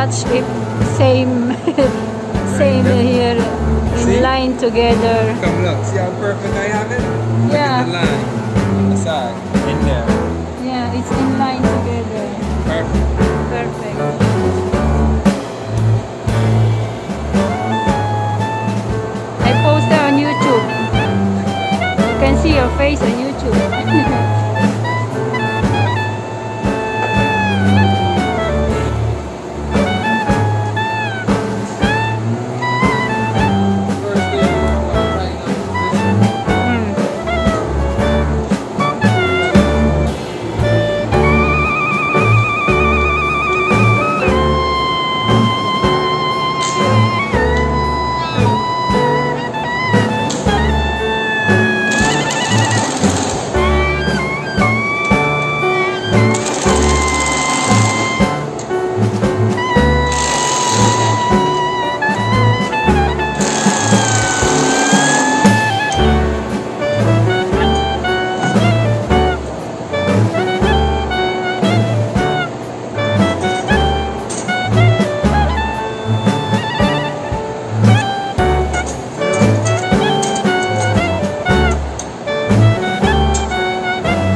watch if same same here in See? line together. Come look, see how perfect I have it? Look Yeah. at the line on the side, in there. Yeah, it's in line together. Perfect. Perfect. I post that on YouTube. You can see your face on YouTube. First thing, I'm trying out this.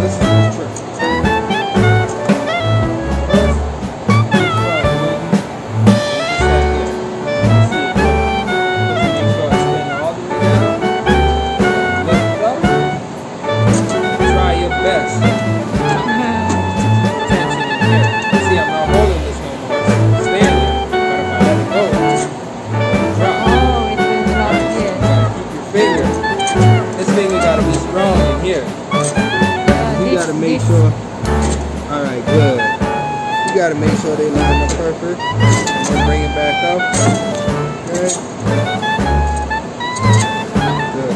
This is the trick. First, you start moving just like this. See it? But then you start spinning all the way down. Lift it up. Try your best. Tension in here. See, I'm not holding this no more. It's staying there. But if I let it go, it'll drop. Oh, it will drop, You yes. gotta keep your finger. This finger gotta be strong in here. You gotta make sure. All right, good. You gotta make sure they line up perfect, and then bring it back up. Good. Good.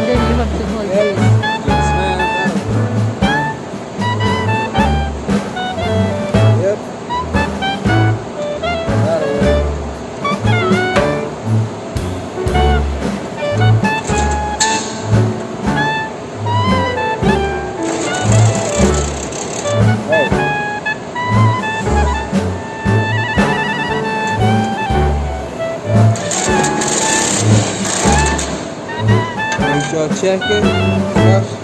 Then you have to hold Yep. this. Yes, ma'am. Yep. That'll work. Make sure check it. Stuff.